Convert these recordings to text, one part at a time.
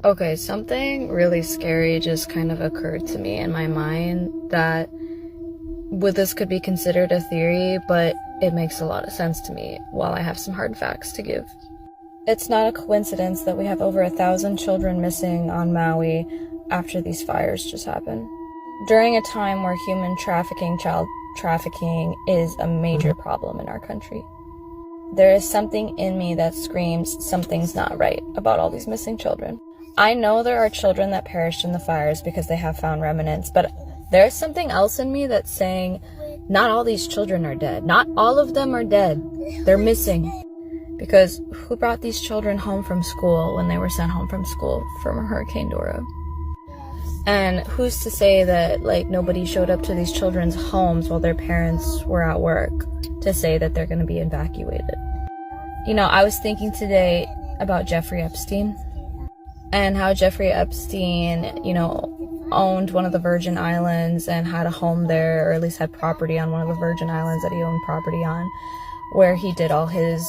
Okay, something really scary just kind of occurred to me in my mind that this could be considered a theory, but it makes a lot of sense to me while I have some hard facts to give. It's not a coincidence that we have over 1,000 children missing on Maui after these fires just happened. During a time where human trafficking, child trafficking, is a major problem in our country. There is something in me that screams something's not right about all these missing children. I know there are children that perished in the fires because they have found remnants, but there's something else in me that's saying not all these children are dead. Not all of them are dead. They're missing. Because who brought these children home from school when they were sent home from school from Hurricane Dora? And who's to say that, nobody showed up to these children's homes while their parents were at work to say that they're going to be evacuated? I was thinking today about Jeffrey Epstein and how Jeffrey Epstein, owned one of the Virgin Islands and had a home there, or at least had property on one of the Virgin Islands that he owned property on, where he did all his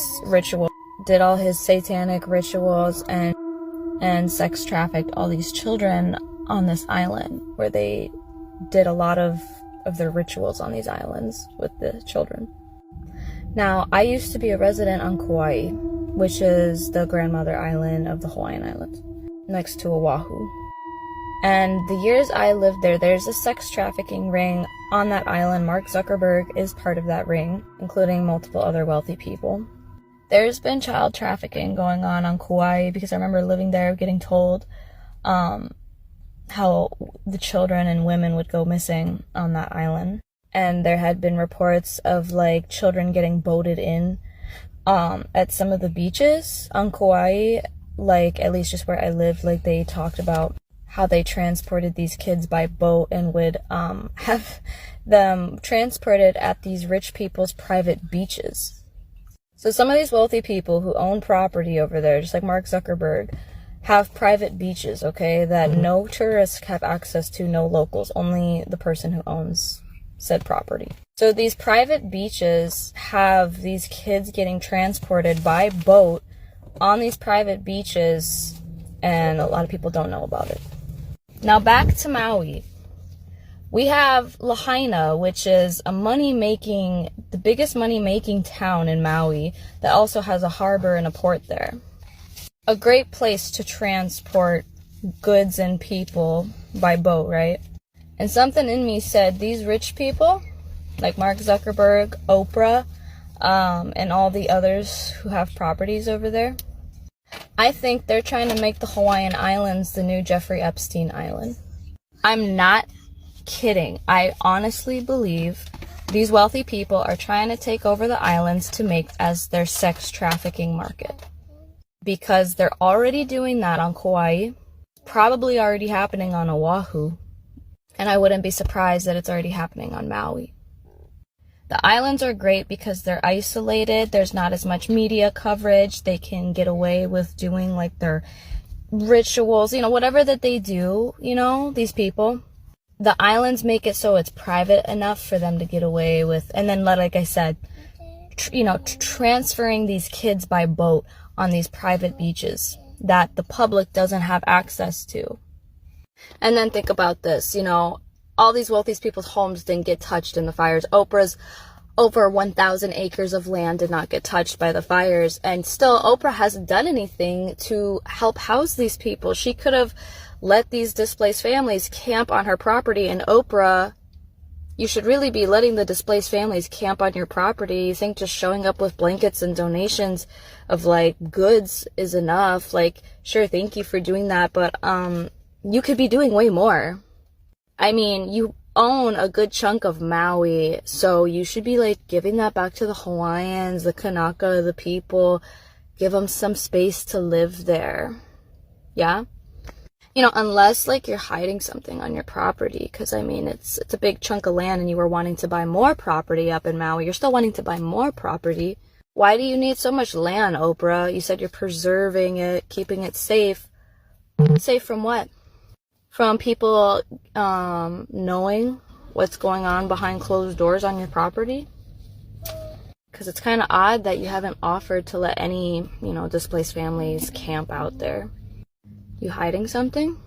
satanic rituals and sex trafficked all these children on this island, where they did a lot of their rituals on these islands with the children. Now, I used to be a resident on Kauai, which is the grandmother island of the Hawaiian Islands, next to Oahu. And the years I lived there, there's a sex trafficking ring on that island. Mark Zuckerberg is part of that ring, including multiple other wealthy people. There's been child trafficking going on Kauai, because I remember living there getting told how the children and women would go missing on that island. And there had been reports of children getting boated in at some of the beaches on Kauai, at least just where I lived. They talked about how they transported these kids by boat and would have them transported at these rich people's private beaches. So some of these wealthy people who own property over there, just like Mark Zuckerberg, have private beaches, okay, that no tourists have access to, no locals, only the person who owns said property. So these private beaches have these kids getting transported by boat on these private beaches, and a lot of people don't know about it. Now back to Maui. We have Lahaina, which is the biggest money-making town in Maui, that also has a harbor and a port there. A great place to transport goods and people by boat, right? And something in me said these rich people, like Mark Zuckerberg, Oprah, and all the others who have properties over there, I think they're trying to make the Hawaiian Islands the new Jeffrey Epstein Island. I'm not kidding. I honestly believe these wealthy people are trying to take over the islands to make as their sex trafficking market. Because they're already doing that on Kauai, probably already happening on Oahu, and I wouldn't be surprised that it's already happening on Maui. The islands are great because they're isolated. There's not as much media coverage. They can get away with doing their rituals, whatever that they do, these people. The islands make it so it's private enough for them to get away with. And then, like I said, transferring these kids by boat on these private beaches that the public doesn't have access to. And then think about this, all these wealthy people's homes didn't get touched in the fires. Oprah's over 1,000 acres of land did not get touched by the fires. And still, Oprah hasn't done anything to help house these people. She could have let these displaced families camp on her property. And Oprah, you should really be letting the displaced families camp on your property. You think just showing up with blankets and donations of goods is enough? Sure, thank you for doing that, but you could be doing way more. I mean, you own a good chunk of Maui, so you should be giving that back to the Hawaiians, the Kanaka, the people. Give them some space to live there. Yeah? Unless you're hiding something on your property, because it's a big chunk of land and you were wanting to buy more property up in Maui. You're still wanting to buy more property. Why do you need so much land, Oprah? You said you're preserving it, keeping it safe. Safe from what? From people knowing what's going on behind closed doors on your property? Because it's kind of odd that you haven't offered to let any, displaced families camp out there. You hiding something?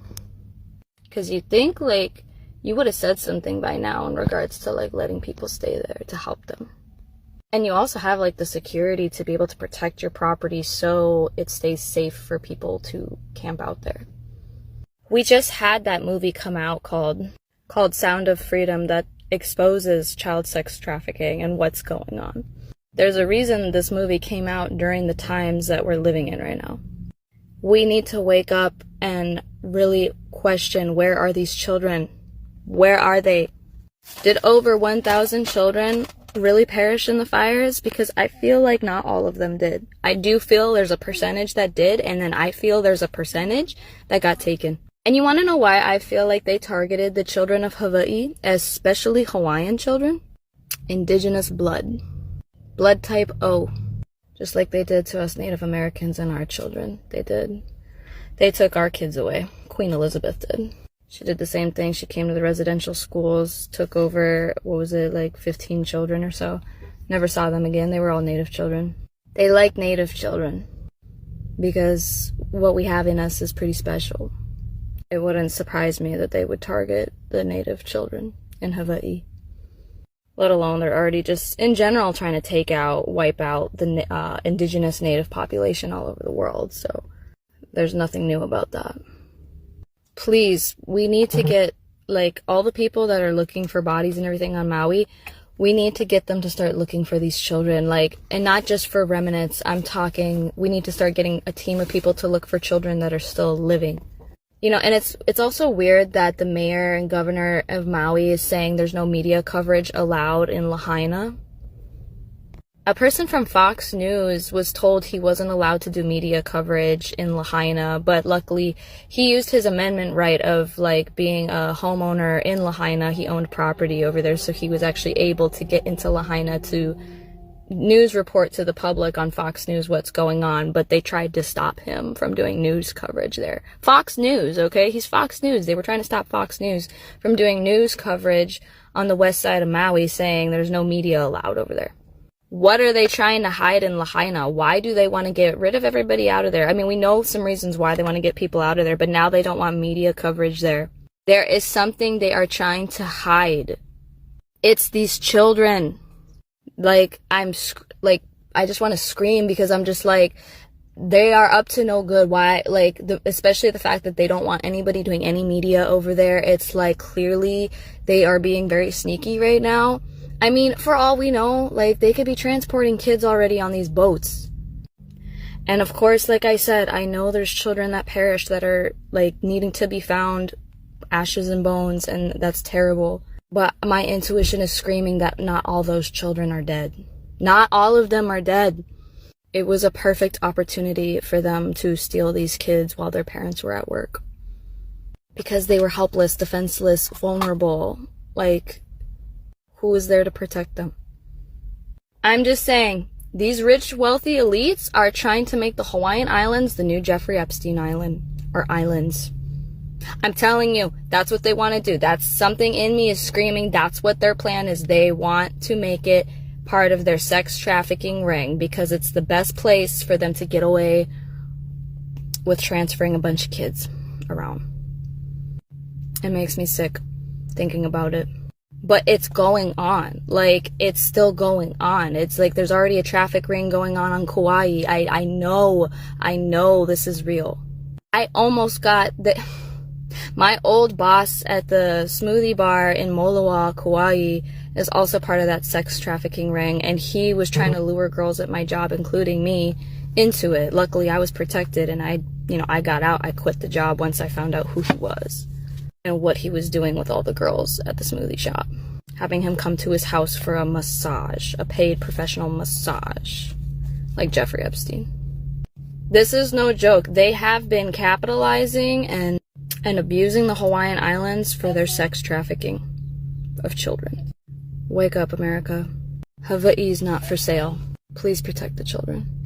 Because you think, like, you would have said something by now in regards to, like, letting people stay there to help them. And you also have, like, the security to be able to protect your property so it stays safe for people to camp out there. We just had that movie come out called Sound of Freedom that exposes child sex trafficking and what's going on. There's a reason this movie came out during the times that we're living in right now. We need to wake up and really question, where are these children? Where are they? Did over 1,000 children really perish in the fires? Because I feel like not all of them did. I do feel there's a percentage that did, and then I feel there's a percentage that got taken. And you want to know why I feel like they targeted the children of Hawaii, especially Hawaiian children? Indigenous blood. Blood type O. Just like they did to us Native Americans and our children. They did. They took our kids away. Queen Elizabeth did. She did the same thing. She came to the residential schools, took over, 15 children or so. Never saw them again. They were all Native children. They like Native children because what we have in us is pretty special. It wouldn't surprise me that they would target the Native children in Hawaii. Let alone they're already just, in general, trying to wipe out the indigenous Native population all over the world. So there's nothing new about that. Please, we need to get, all the people that are looking for bodies and everything on Maui, we need to get them to start looking for these children, and not just for remnants. I'm talking, we need to start getting a team of people to look for children that are still living. And it's also weird that the mayor and governor of Maui is saying there's no media coverage allowed in Lahaina. A person from Fox News was told he wasn't allowed to do media coverage in Lahaina, but luckily he used his amendment right of being a homeowner in Lahaina. He owned property over there, so he was actually able to get into Lahaina to news report to the public on Fox News what's going on, but they tried to stop him from doing news coverage there. Fox News, okay? He's Fox News. They were trying to stop Fox News from doing news coverage on the west side of Maui, saying there's no media allowed over there. What are they trying to hide in Lahaina? Why do they want to get rid of everybody out of there? I mean, we know some reasons why they want to get people out of there, but now they don't want media coverage there. There is something they are trying to hide. It's these children. I just want to scream because I'm just they are up to no good. Why? Especially the fact that they don't want anybody doing any media over there. It's clearly they are being very sneaky right now. I mean, for all we know, they could be transporting kids already on these boats. And of course, like I said, I know there's children that perished that are needing to be found, ashes and bones, and that's terrible. But my intuition is screaming that not all those children are dead. Not all of them are dead. It was a perfect opportunity for them to steal these kids while their parents were at work. Because they were helpless, defenseless, vulnerable. Who was there to protect them? I'm just saying, these rich, wealthy elites are trying to make the Hawaiian Islands the new Jeffrey Epstein Island, or islands. I'm telling you, that's what they want to do. That's something in me is screaming. That's what their plan is. They want to make it part of their sex trafficking ring because it's the best place for them to get away with transferring a bunch of kids around. It makes me sick thinking about it. But it's going on. It's still going on. It's there's already a traffic ring going on Kauai. I know this is real. I almost got my old boss at the smoothie bar in Moloa, Kauai, is also part of that sex trafficking ring, and he was trying to lure girls at my job, including me, into it. Luckily, I was protected, and I got out. I quit the job once I found out who he was and what he was doing with all the girls at the smoothie shop. Having him come to his house for a massage, a paid professional massage, like Jeffrey Epstein. This is no joke. They have been capitalizing and abusing the Hawaiian Islands for their sex trafficking of children. Wake up, America. Hawaii is not for sale. Please protect the children.